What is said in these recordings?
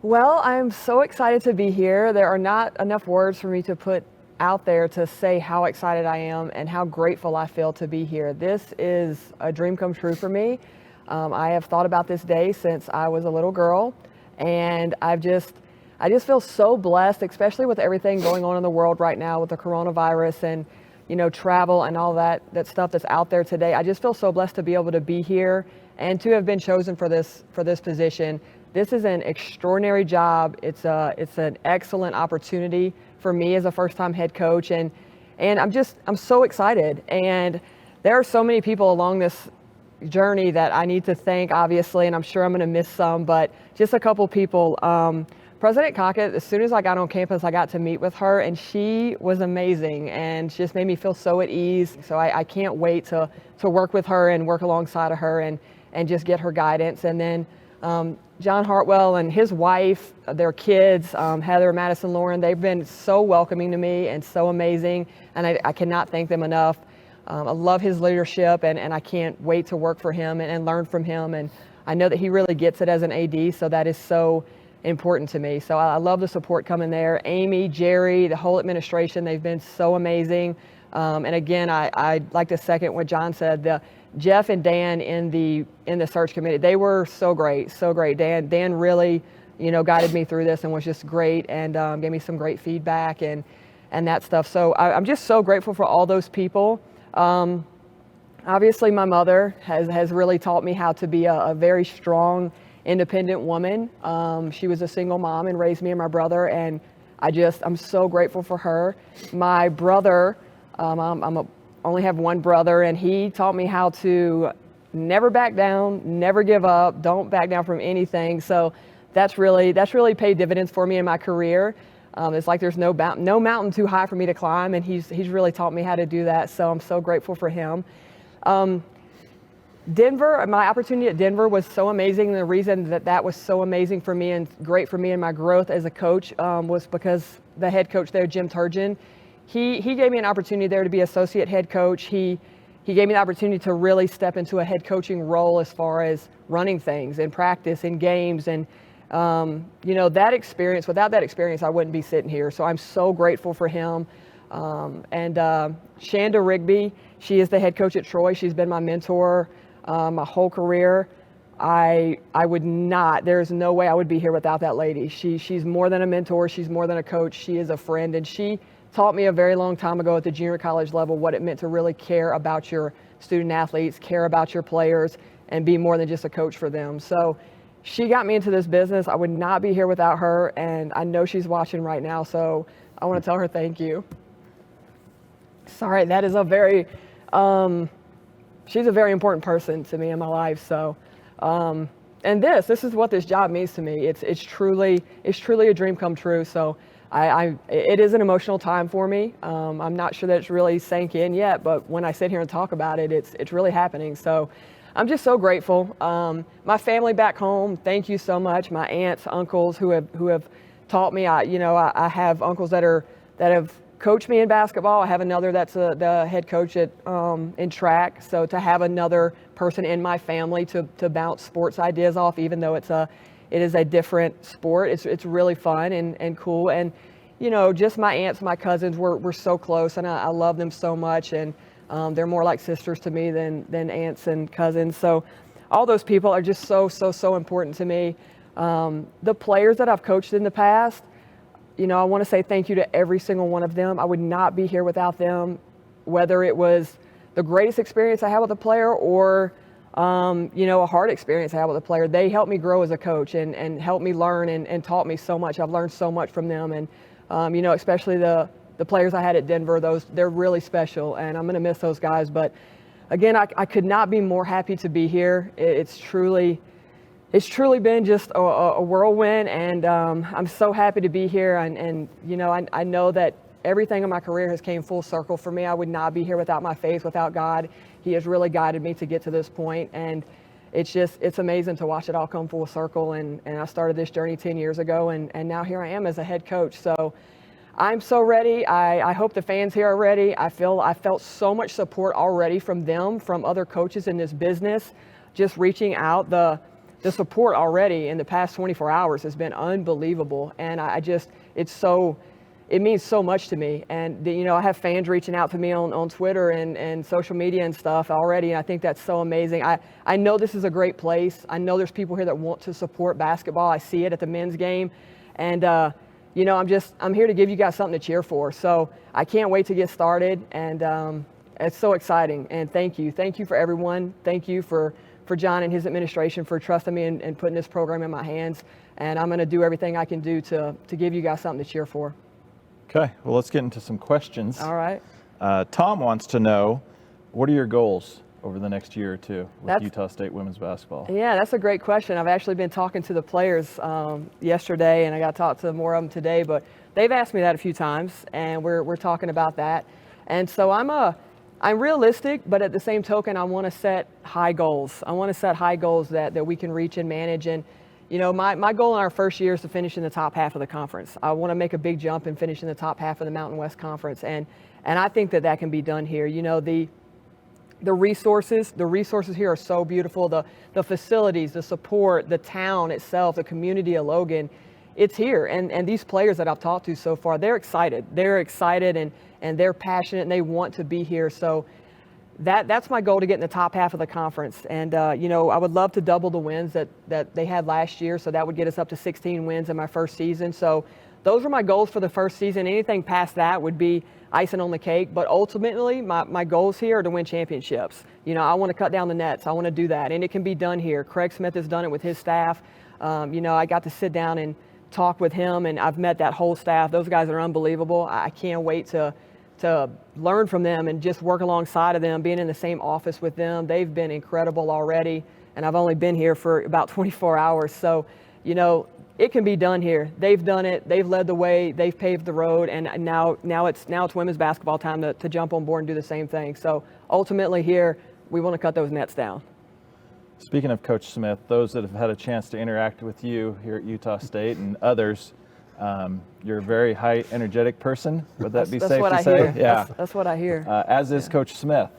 Well, I'm so excited to be here. There are not enough words for me to put out there to say how excited I am and how grateful I feel to be here. This is a dream come true for me. I have thought about this day since I was a little girl, and I just feel so blessed, especially with everything going on in the world right now with the coronavirus and travel and all that stuff that's out there today. I just feel so blessed to be able to be here and to have been chosen for this position. This is an extraordinary job. It's an excellent opportunity for me as a first-time head coach, and I'm so excited. And there are so many people along this journey that I need to thank, obviously, and I'm sure I'm going to miss some, but just a couple people. President Cockett, as soon as I got on campus, I got to meet with her, and she was amazing and just made me feel so at ease. So I can't wait to work with her and work alongside of her and just get her guidance. And then John Hartwell and his wife, their kids, Heather, Madison, Lauren, they've been so welcoming to me and so amazing, and I cannot thank them enough. I love his leadership, and I can't wait to work for him and learn from him. And I know that he really gets it as an AD, so that is so important to me. So I love the support coming there. Amy, Jerry, the whole administration, they've been so amazing. And again, I'd like to second what John said. Jeff and Dan in the search committee, they were so great, so great. Dan really, guided me through this and was just great, and gave me some great feedback and that stuff. So I'm just so grateful for all those people. Obviously, my mother has really taught me how to be a very strong, independent woman. She was a single mom and raised me and my brother, and I'm so grateful for her. My brother, only have one brother, and he taught me how to never back down, never give up, don't back down from anything. So that's really paid dividends for me in my career. It's like there's no mountain too high for me to climb, and he's really taught me how to do that. So I'm so grateful for him. Denver, my opportunity at Denver was so amazing. And the reason that was so amazing for me and great for me in my growth as a coach was because the head coach there, Jim Turgeon, he gave me an opportunity there to be associate head coach. He gave me the opportunity to really step into a head coaching role as far as running things in practice, in games, and that experience. Without that experience, I wouldn't be sitting here. So I'm so grateful for him. And Shanda Rigby, she is the head coach at Troy. She's been my mentor my whole career. There's no way I would be here without that lady. She's more than a mentor. She's more than a coach. She is a friend, and she taught me a very long time ago at the junior college level what it meant to really care about your student athletes, care about your players, and be more than just a coach for them. So she got me into this business. I would not be here without her, and I know she's watching right now, so I want to tell her thank you. Sorry, that is she's a very important person to me in my life. So, and this is what this job means to me. It's truly a dream come true. So it is an emotional time for me. I'm not sure that it's really sank in yet, but when I sit here and talk about it, it's really happening. So I'm just so grateful. My family back home, thank you so much. My aunts, uncles who have taught me. I have uncles that have coached me in basketball. I have another that's the head coach in track. So to have another person in my family to bounce sports ideas off, even though it is a different sport, it's really fun and cool. And just my aunts, my cousins, we're so close, and I love them so much. And they're more like sisters to me than aunts and cousins. So all those people are just so important to me. The players that I've coached in the past, I want to say thank you to every single one of them. I would not be here without them, whether it was the greatest experience I had with a player or, a hard experience I had with a player. They helped me grow as a coach and helped me learn and taught me so much. I've learned so much from them. And, especially the players I had at Denver, they're really special, and I'm going to miss those guys. But again, I could not be more happy to be here. It's truly been just a whirlwind, and I'm so happy to be here. And I know that everything in my career has came full circle for me. I would not be here without my faith, without God. He has really guided me to get to this point, and it's amazing to watch it all come full circle. And I started this journey 10 years ago, and now here I am as a head coach. So I'm so ready. I hope the fans here are ready. I felt so much support already from them, from other coaches in this business, just reaching out. the support already in the past 24 hours has been unbelievable. And it means so much to me. And, you know, I have fans reaching out to me on Twitter and social media and stuff already. And I think that's so amazing. I know this is a great place. I know there's people here that want to support basketball. I see it at the men's game. And, you know, I'm here to give you guys something to cheer for. So I can't wait to get started. And it's so exciting. And thank you. Thank you for everyone. Thank you for John and his administration for trusting me and putting this program in my hands. And I'm going to do everything I can do to give you guys something to cheer for. Okay, well, let's get into some questions. All right. Tom wants to know, what are your goals over the next year or two with Utah State women's basketball? Yeah, that's a great question. I've actually been talking to the players yesterday, and I got to talk to more of them today, but they've asked me that a few times, and we're talking about that. And so I'm realistic, but at the same token, I want to set high goals. I want to set high goals that we can reach and manage. And, you know, my goal in our first year is to finish in the top half of the conference. I want to make a big jump and finish in the top half of the Mountain West Conference. And I think that can be done here. You know, the resources here are so beautiful. The facilities, the support, the town itself, the community of Logan, it's here. And these players that I've talked to so far, they're excited. They're excited and they're passionate and they want to be here. So that's my goal, to get in the top half of the conference. And, you know, I would love to double the wins that they had last year. So that would get us up to 16 wins in my first season. So those are my goals for the first season. Anything past that would be icing on the cake. But ultimately, my goals here are to win championships. You know, I want to cut down the nets. I want to do that. And it can be done here. Craig Smith has done it with his staff. You know, I got to sit down and talk with him, and I've met that whole staff. Those guys are unbelievable. I can't wait to learn from them and just work alongside of them, being in the same office with them. They've been incredible already, and I've only been here for about 24 hours. So, you know, it can be done here. They've done it. They've led the way. They've paved the road, and now it's women's basketball time to jump on board and do the same thing. So ultimately here, we want to cut those nets down. Speaking of Coach Smith, those that have had a chance to interact with you here at Utah State and others, you're a very high energetic person. Would that be safe to say? Hear. Yeah, that's what I hear. As is Coach Smith.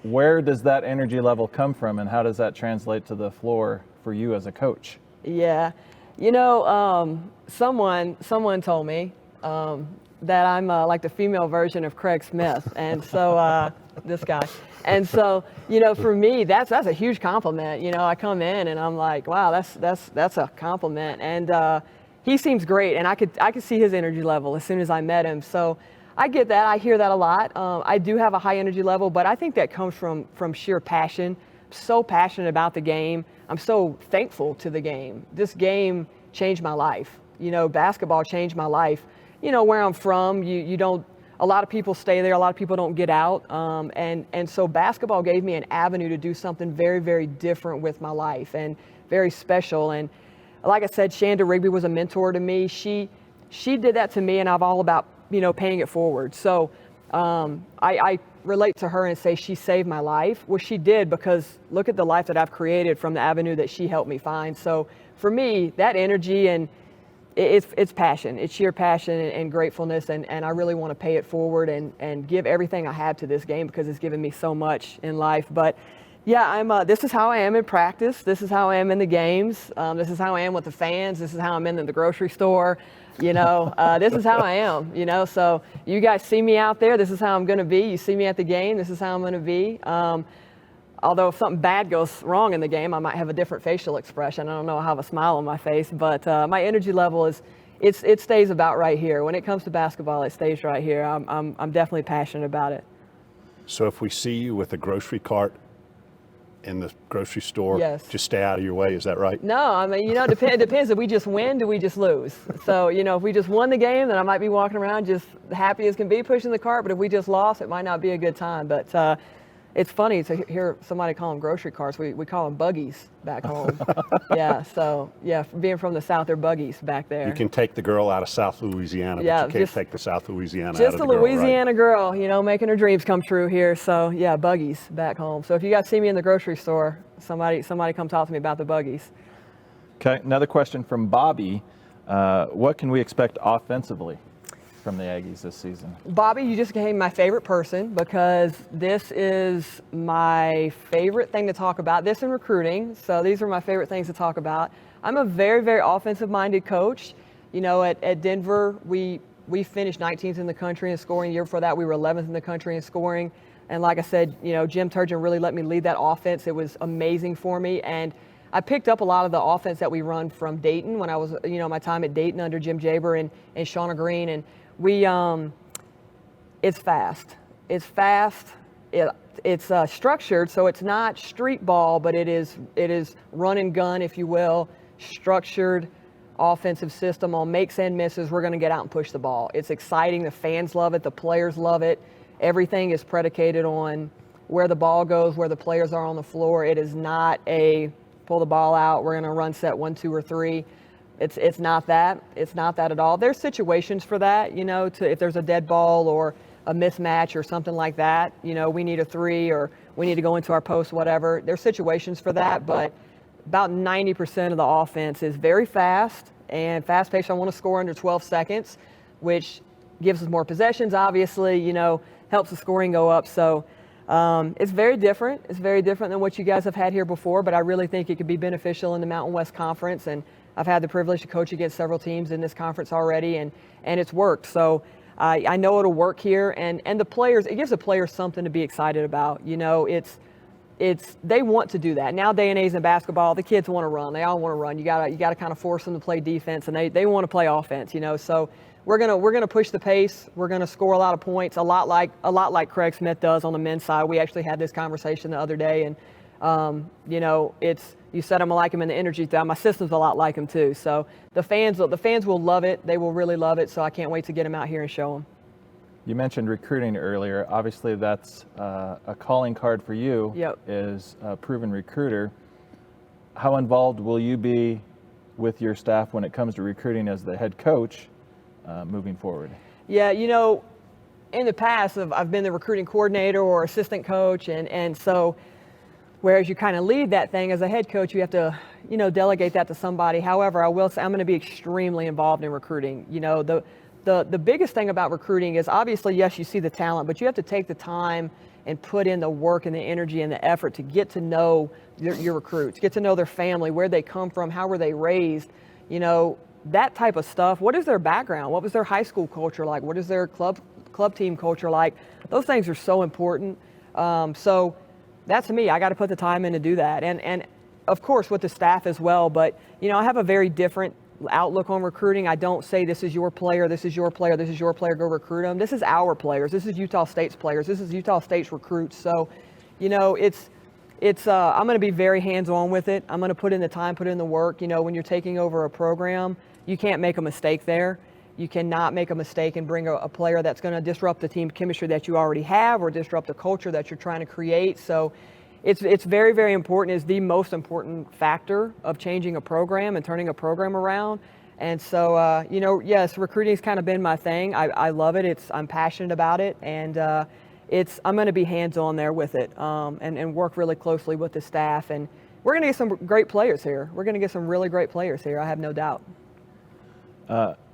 Where does that energy level come from, and how does that translate to the floor for you as a coach? Yeah, you know, someone told me that I'm like the female version of Craig Smith, and so this guy. And so, you know, for me, that's a huge compliment. You know, I come in and I'm like, wow, that's a compliment. And he seems great, and I could see his energy level as soon as I met him. So I get that. I hear that a lot. I do have a high energy level, but I think that comes from sheer passion. I'm so passionate about the game. I'm so thankful to the game. This game changed my life. You know, basketball changed my life. You know, where I'm from, you don't. A lot of people stay there. A lot of people don't get out. And so basketball gave me an avenue to do something very, very different with my life and very special. And like I said, Shanda Rigby was a mentor to me. She did that to me, and I'm all about, you know, paying it forward. So I relate to her and say she saved my life. Well, she did, because look at the life that I've created from the avenue that she helped me find. So for me, that energy and it's passion. It's sheer passion and gratefulness, and I really want to pay it forward and give everything I have to this game, because it's given me so much in life. But yeah, this is how I am in practice. This is how I am in the games. This is how I am with the fans. This is how I'm in the grocery store. You know, this is how I am, you know. So you guys see me out there, this is how I'm going to be. You see me at the game, this is how I'm going to be. Although if something bad goes wrong in the game, I might have a different facial expression. I don't know, I'll have a smile on my face. But my energy level it stays about right here. When it comes to basketball, it stays right here. I'm definitely passionate about it. So if we see you with a grocery cart in the grocery store, yes, just stay out of your way, is that right? No, I mean, you know, it depends. If we just win, do we just lose? So, you know, if we just won the game, then I might be walking around just happy as can be pushing the cart. But if we just lost, it might not be a good time. But it's funny to hear somebody call them grocery carts. We call them buggies back home. Yeah, so, yeah, being from the South, they're buggies back there. You can take the girl out of South Louisiana, yeah, but you can't take the South Louisiana out of just the a girl, Louisiana right? girl, you know, making her dreams come true here. So, yeah, buggies back home. So if you guys see me in the grocery store, somebody come talk to me about the buggies. Okay, another question from Bobby. What can we expect offensively from the Aggies this season? Bobby, you just became my favorite person because this is my favorite thing to talk about. This and recruiting. So these are my favorite things to talk about. I'm a very, very offensive-minded coach. You know, at Denver, we finished 19th in the country in scoring. The year before that, we were 11th in the country in scoring. And like I said, you know, Jim Turgeon really let me lead that offense. It was amazing for me. And I picked up a lot of the offense that we run from Dayton when I was, you know, my time at Dayton under Jim Jaber and Shauna Green. And we, it's fast. It's fast. It's structured, so it's not street ball, but it is run and gun, if you will, structured offensive system on makes and misses. We're going to get out and push the ball. It's exciting. The fans love it. The players love it. Everything is predicated on where the ball goes, where the players are on the floor. It is not a pull the ball out, we're going to run set 1, 2, or 3. It's not that. It's not that at all. There's situations for that, you know, if there's a dead ball or a mismatch or something like that, you know, we need a 3 or we need to go into our post, whatever. There's situations for that, but about 90% of the offense is very fast and fast-paced. I want to score under 12 seconds, which gives us more possessions, obviously, you know, helps the scoring go up. So it's very different. It's very different than what you guys have had here before, but I really think it could be beneficial in the Mountain West Conference. And I've had the privilege to coach against several teams in this conference already, and it's worked. So I know it'll work here. And the players, it gives the players something to be excited about. You know, they want to do that. Nowadays in basketball, the kids want to run. They all want to run. You gotta kind of force them to play defense, and they want to play offense, you know. So we're gonna push the pace. We're gonna score a lot of points, a lot like Craig Smith does on the men's side. We actually had this conversation the other day, and you know, you said I'm like him in the energy style. My system's a lot like him too. So the fans will love it. They will really love it. So I can't wait to get them out here and show them. You mentioned recruiting earlier. Obviously, that's a calling card for you. Yep. Is a proven recruiter. How involved will you be with your staff when it comes to recruiting as the head coach moving forward? Yeah, you know, in the past, I've been the recruiting coordinator or assistant coach, and so whereas you kind of lead that thing as a head coach, you have to, you know, delegate that to somebody. However, I will say I'm going to be extremely involved in recruiting. You know, the biggest thing about recruiting is obviously, yes, you see the talent, but you have to take the time and put in the work and the energy and the effort to get to know your recruits, get to know their family, where they come from, how were they raised, you know, that type of stuff. What is their background? What was their high school culture like? What is their club team culture like? Those things are so important. So that's me. I got to put the time in to do that. And of course with the staff as well. But, you know, I have a very different outlook on recruiting. I don't say this is your player, this is your player, this is your player, go recruit them. This is our players. This is Utah State's players. This is Utah State's recruits. So, you know, I'm going to be very hands-on with it. I'm going to put in the time, put in the work. You know, when you're taking over a program, you can't make a mistake there. You cannot make a mistake and bring a player that's going to disrupt the team chemistry that you already have or disrupt the culture that you're trying to create. So it's very, very important. It's the most important factor of changing a program and turning a program around. And so, you know, yes, recruiting's kind of been my thing. I love it. I'm passionate about it. And I'm going to be hands-on there with it and work really closely with the staff. And we're going to get some great players here. We're going to get some really great players here, I have no doubt.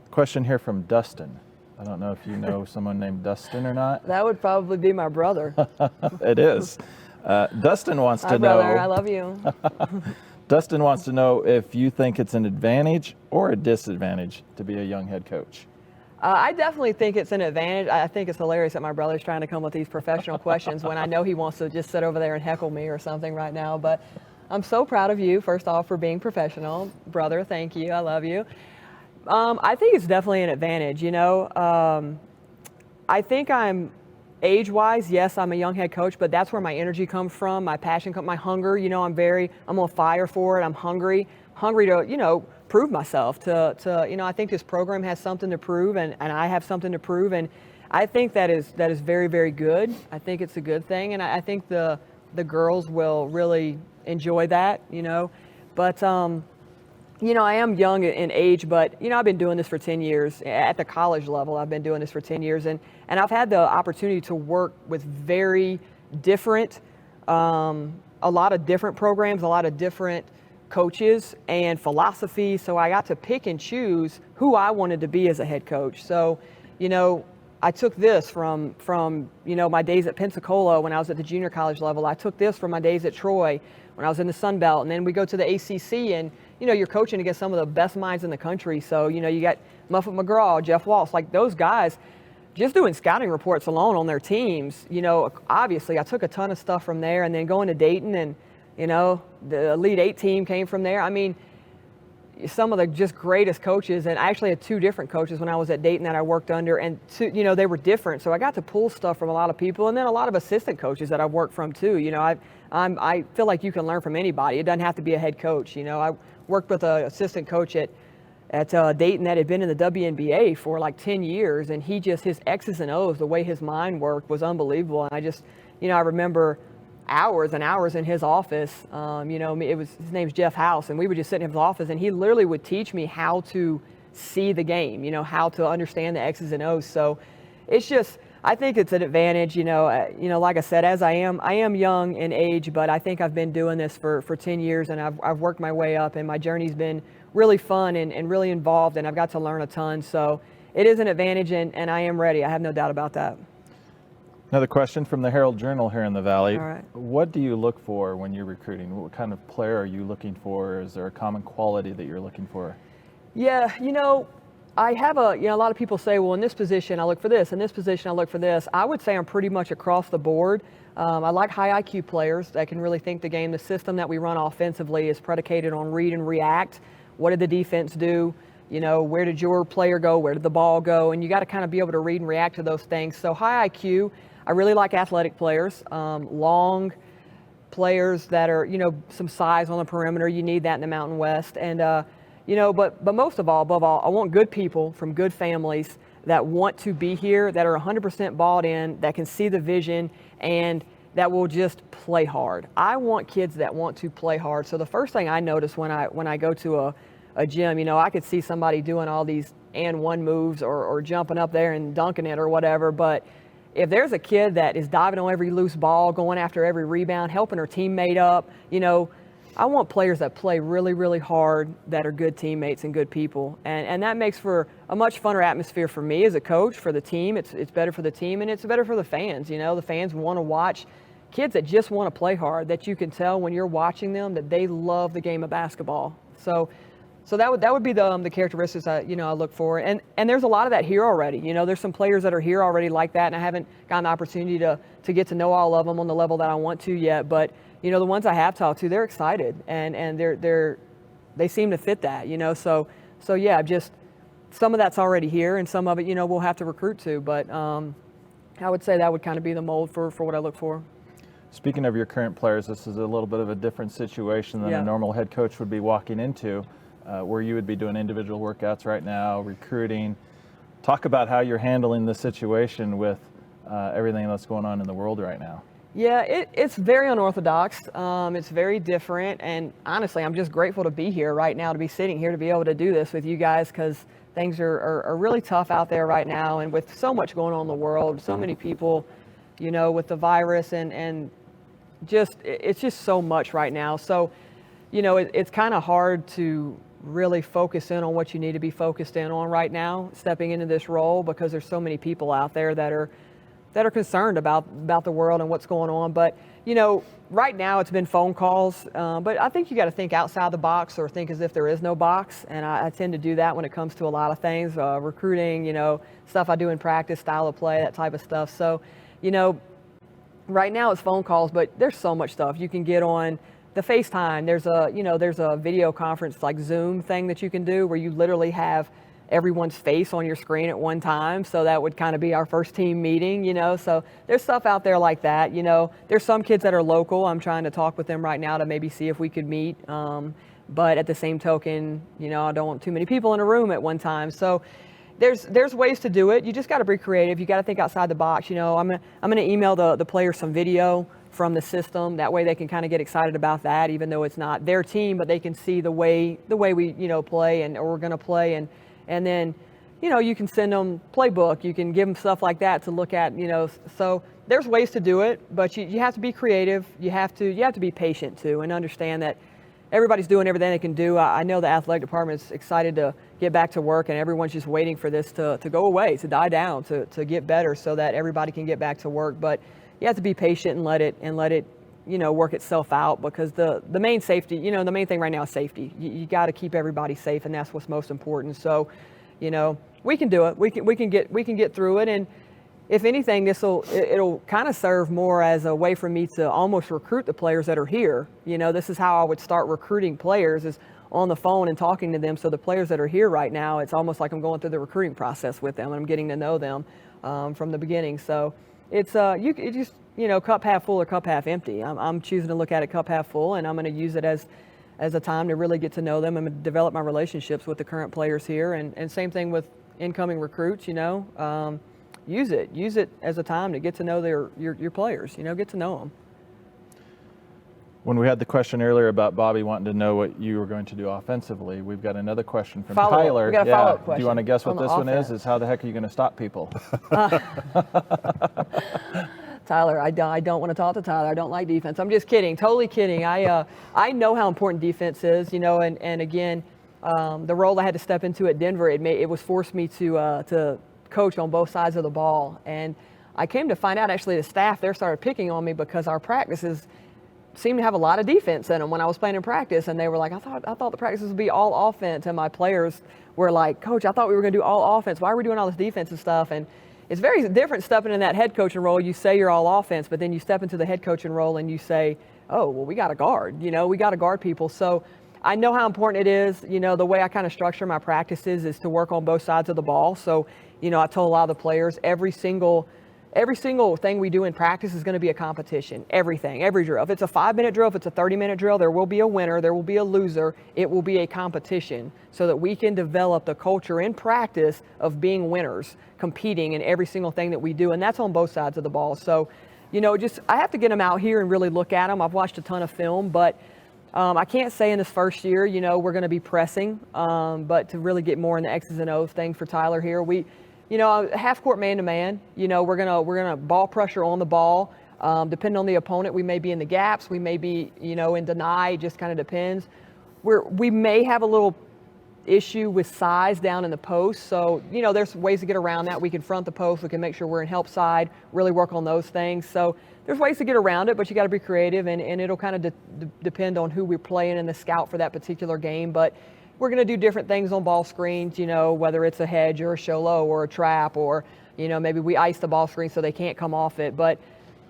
Question here from Dustin. I don't know if you know someone named Dustin or not. That would probably be my brother. It is. Dustin wants to know. Hi, brother. I love you. Dustin wants to know if you think it's an advantage or a disadvantage to be a young head coach. I definitely think it's an advantage. I think it's hilarious that my brother's trying to come with these professional questions when I know he wants to just sit over there and heckle me or something right now. But I'm so proud of you, first off, for being professional. Brother, thank you. I love you. I think it's definitely an advantage, you know. I think I'm age-wise, yes, I'm a young head coach, but that's where my energy comes from, my passion, my hunger. You know, I'm on fire for it. I'm hungry to, you know, prove myself. To you know, I think this program has something to prove, and I have something to prove, and I think that is very, very good. I think it's a good thing, and I think the girls will really enjoy that, you know. But you know, I am young in age, but, you know, I've been doing this for 10 years. At the college level, I've been doing this for 10 years. And I've had the opportunity to work with very different, a lot of different programs, a lot of different coaches and philosophy. So I got to pick and choose who I wanted to be as a head coach. So, I took this from my days at Pensacola when I was at the junior college level. I took this from my days at Troy when I was in the Sun Belt. And then we go to the ACC, and, you're coaching against some of the best minds in the country. So, you got Muffet McGraw, Jeff Walsh, like those guys, just doing scouting reports alone on their teams. Obviously I took a ton of stuff from there, and then going to Dayton, and, the Elite 8 team came from there. I mean, some of the just greatest coaches, and I actually had 2 different coaches when I was at Dayton that I worked under, and they were different. So I got to pull stuff from a lot of people, and then a lot of assistant coaches that I've worked from too. I feel like you can learn from anybody. It doesn't have to be a head coach. I worked with an assistant coach at Dayton that had been in the WNBA for like 10 years, and his X's and O's, the way his mind worked was unbelievable. And I remember hours and hours in his office. His name's Jeff House, and we would just sit in his office, and he literally would teach me how to see the game, how to understand the X's and O's. So it's just, I think it's an advantage, like I said, as I am young in age, but I think I've been doing this for 10 years, and I've worked my way up, and my journey's been really fun and really involved, and I've got to learn a ton. So it is an advantage, and I am ready. I have no doubt about that. Another question from the Herald Journal here in the Valley. All right. What do you look for when you're recruiting? What kind of player are you looking for? Is there a common quality that you're looking for? Yeah, I have a lot of people say, well, in this position I look for this, in this position I look for this. I would say I'm pretty much across the board. I like high IQ players that can really think the game. The system that we run offensively is predicated on read and react. What did the defense do? Where did your player go? Where did the ball go? And you got to kind of be able to read and react to those things. So high IQ, I really like athletic players, long players that are, some size on the perimeter. You need that in the Mountain West. And, but most of all, above all, I want good people from good families that want to be here, that are 100% bought in, that can see the vision, and that will just play hard. I want kids that want to play hard. So the first thing I notice when I go to a gym, I could see somebody doing all these and one moves or jumping up there and dunking it or whatever, but if there's a kid that is diving on every loose ball, going after every rebound, helping her teammate up, I want players that play really, really hard, that are good teammates and good people. And that makes for a much funner atmosphere for me as a coach, for the team. It's better for the team, and it's better for the fans. The fans want to watch kids that just want to play hard, that you can tell when you're watching them that they love the game of basketball. So that would be the characteristics I look for, and there's a lot of that here already. There's some players that are here already like that, and I haven't gotten the opportunity to get to know all of them on the level that I want to yet. But the ones I have talked to, they're excited, and they seem to fit that. So yeah, just some of that's already here, and some of it we'll have to recruit to. But I would say that would kind of be the mold for what I look for. Speaking of your current players, this is a little bit of a different situation than a normal head coach would be walking into. Where you would be doing individual workouts right now, recruiting. Talk about how you're handling the situation with everything that's going on in the world right now. Yeah, it's very unorthodox. It's very different, and honestly, I'm just grateful to be here right now, to be sitting here, to be able to do this with you guys, because things are really tough out there right now, and with so much going on in the world, so many people, with the virus, and it's just so much right now. So, it's kind of hard to really focus in on what you need to be focused in on right now, stepping into this role, because there's so many people out there that are concerned about the world and what's going on. But right now it's been phone calls, but I think you got to think outside the box, or think as if there is no box, and I tend to do that when it comes to a lot of things, recruiting, stuff I do in practice, style of play, that type of stuff. So right now it's phone calls, but there's so much stuff you can get on the FaceTime. There's a video conference like Zoom thing that you can do, where you literally have everyone's face on your screen at one time. So that would kind of be our first team meeting, so there's stuff out there like that. There's some kids that are local. I'm trying to talk with them right now to maybe see if we could meet. But at the same token, I don't want too many people in a room at one time. So there's ways to do it. You just got to be creative. You got to think outside the box. I'm gonna email the players some video from the system. That way they can kind of get excited about that, even though it's not their team, but they can see the way we play, or we're going to play, and then you can send them playbook, you can give them stuff like that to look at, so there's ways to do it, but you have to be creative. You have to be patient too, and understand that everybody's doing everything they can do. I know the athletic department's excited to get back to work, and everyone's just waiting for this to go away, to die down, to get better so that everybody can get back to work. But you have to be patient and let it work itself out, because the main safety, the main thing right now is safety. You got to keep everybody safe, and that's what's most important. So, we can do it. We can get through it, and if anything, it'll kind of serve more as a way for me to almost recruit the players that are here. This is how I would start recruiting players, is on the phone and talking to them. So the players that are here right now, it's almost like I'm going through the recruiting process with them, and I'm getting to know them from the beginning. So it's cup half full or cup half empty. I'm choosing to look at it cup half full, and I'm going to use it as a time to really get to know them and develop my relationships with the current players here. And same thing with incoming recruits. Use it as a time to get to know your players. Get to know them. When we had the question earlier about Bobby wanting to know what you were going to do offensively, we've got another question from Follow-up. Tyler. We got a follow-up question. Do you want to guess what this one offense. is how the heck are you going to stop people? Tyler, I don't want to talk to Tyler. I don't like defense. I'm just kidding. Totally kidding. I know how important defense is, and again, the role I had to step into at Denver, it was forced me to coach on both sides of the ball. And I came to find out, actually, the staff there started picking on me because our practices seemed to have a lot of defense in them when I was playing in practice. And they were like, I thought the practices would be all offense. And my players were like, Coach, I thought we were going to do all offense. Why are we doing all this defensive stuff? And it's very different stepping in that head coaching role. You say you're all offense, but then you step into the head coaching role and you say, oh, well, we got to guard. We got to guard people. So I know how important it is. The way I kind of structure my practices is to work on both sides of the ball. So, I told a lot of the players, every single thing we do in practice is going to be a competition. Everything, every drill. If it's a 5-minute drill, if it's a 30-minute drill, there will be a winner, there will be a loser. It will be a competition so that we can develop the culture in practice of being winners, competing in every single thing that we do. And that's on both sides of the ball. So, I have to get them out here and really look at them. I've watched a ton of film, but I can't say in this first year, we're going to be pressing, but to really get more in the X's and O's thing for Tyler here, half court man-to-man, we're gonna ball pressure on the ball. Depending on the opponent, we may be in the gaps, we may be, in deny, it just kind of depends. We may have a little issue with size down in the post, so, there's ways to get around that. We can front the post, we can make sure we're in help side, really work on those things. So there's ways to get around it, but you got to be creative, and it'll kind of depend on who we're playing and the scout for that particular game. But we're going to do different things on ball screens, whether it's a hedge or a show low or a trap, or, maybe we ice the ball screen so they can't come off it. But,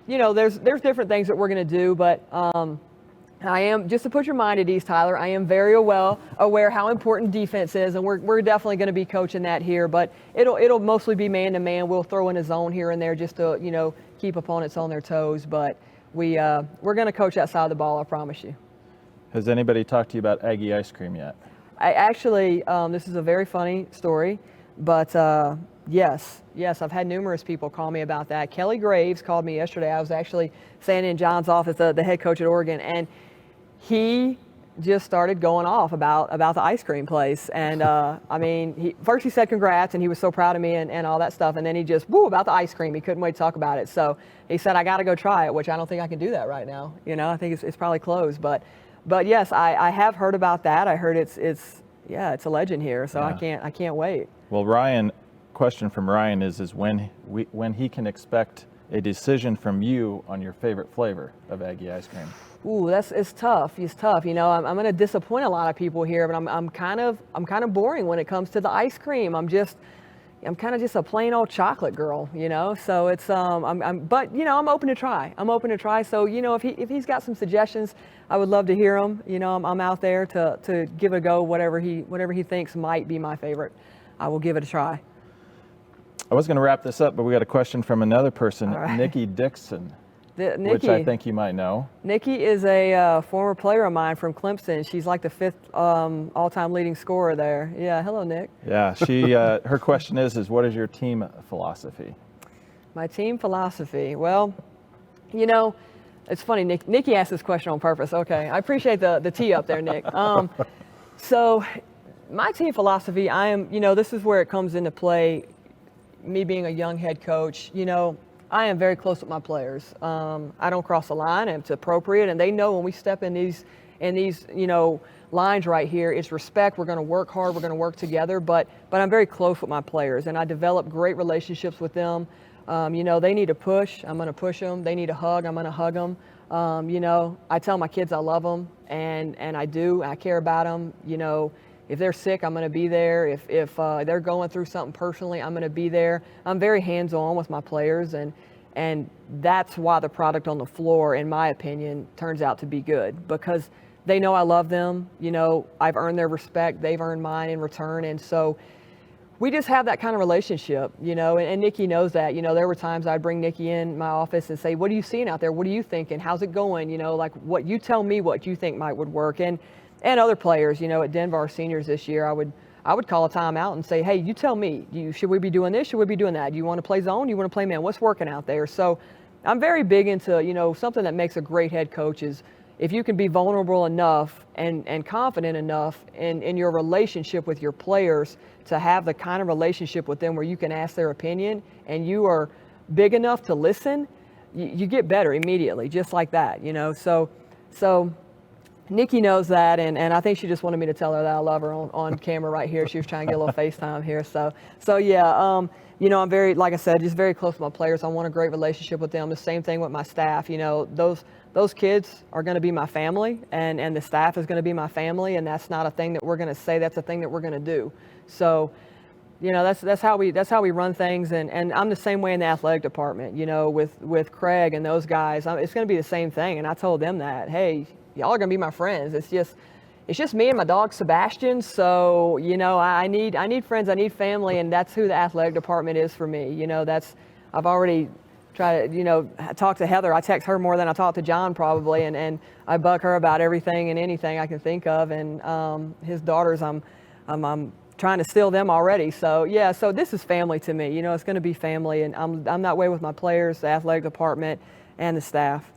there's different things that we're going to do. But I am, just to put your mind at ease, Tyler, I am very well aware how important defense is, and we're definitely going to be coaching that here. But it'll mostly be man-to-man. We'll throw in a zone here and there just to, keep opponents on their toes. But we're going to coach that side of the ball, I promise you. Has anybody talked to you about Aggie ice cream yet? I actually, this is a very funny story, but yes, I've had numerous people call me about that. Kelly Graves called me yesterday. I was actually standing in John's office, the head coach at Oregon, and he just started going off about the ice cream place. And first he said congrats, and he was so proud of me and all that stuff, and then he just, about the ice cream. He couldn't wait to talk about it. So he said, I got to go try it, which I don't think I can do that right now. I think it's probably closed, But yes, I have heard about that. I heard it's a legend here, so yeah. I can't wait. Well, Ryan, question from Ryan is when he can expect a decision from you on your favorite flavor of Aggie ice cream. Ooh, it's tough. It's tough. I'm going to disappoint a lot of people here, but I'm kind of boring when it comes to the ice cream. I'm kind of just a plain old chocolate girl, So it's I'm open to try. So if he's got some suggestions, I would love to hear them. I'm out there to give it a go. Whatever he thinks might be my favorite, I will give it a try. I was going to wrap this up, but we got a question from another person, right. Nikki Dixon, Nikki, which I think you might know. Nikki is a former player of mine from Clemson. She's like the 5th all-time leading scorer there. Yeah, hello, Nick. Yeah, she. Her question is what is your team philosophy? My team philosophy. Well, it's funny. Nikki asked this question on purpose. Okay, I appreciate the tee up there, Nick. So, my team philosophy. I am. This is where it comes into play. Me being a young head coach. I am very close with my players. I don't cross the line, and it's appropriate, and they know when we step in these in these, lines right here. It's respect. We're going to work hard. We're going to work together. But I'm very close with my players, and I develop great relationships with them. They need a push. I'm going to push them. They need a hug. I'm going to hug them. I tell my kids I love them, and I do. I care about them. If they're sick, I'm going to be there. If they're going through something personally, I'm going to be there. I'm very hands-on with my players, and that's why the product on the floor, in my opinion, turns out to be good, because they know I love them. I've earned their respect. They've earned mine in return. And so we just have that kind of relationship, and Nikki knows that. There were times I'd bring Nikki in my office and say, what are you seeing out there? What are you thinking? How's it going? Like what you tell me what you think would work. And other players, at Denver, our seniors this year, I would call a timeout and say, hey, you tell me, should we be doing this? Should we be doing that? Do you want to play zone? Do you want to play man? What's working out there? So I'm very big into, something that makes a great head coach is if you can be vulnerable enough and confident enough in your relationship with your players to have the kind of relationship with them where you can ask their opinion and you are big enough to listen, you get better immediately, just like that, So Nikki knows that, and I think she just wanted me to tell her that I love her on camera right here. She was trying to get a little FaceTime here. So yeah, I'm very, like I said, just very close with my players. I want a great relationship with them. The same thing with my staff. Those kids are going to be my family, and the staff is going to be my family, and that's not a thing that we're going to say. That's a thing that we're going to do. So, that's how we run things, and I'm the same way in the athletic department. With Craig and those guys, it's going to be the same thing. And I told them that, hey, y'all are going to be my friends. It's just me and my dog Sebastian. So, I need friends, I need family, and that's who the athletic department is for me. I've already tried to, talk to Heather. I text her more than I talk to John probably, and I bug her about everything and anything I can think of. And his daughters, I'm trying to steal them already. So yeah, so this is family to me. It's going to be family, and I'm that way with my players, the athletic department, and the staff.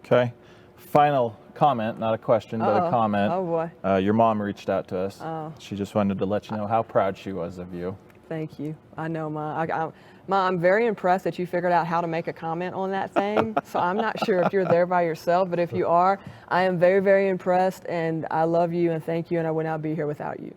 Okay. Final comment, not a question, but a comment. Oh boy. Your mom reached out to us. Oh. She just wanted to let you know how proud she was of you. Thank you. I know, Ma. Ma, I'm very impressed that you figured out how to make a comment on that thing. So I'm not sure if you're there by yourself, but if you are, I am very, very impressed, and I love you and thank you, and I would not be here without you.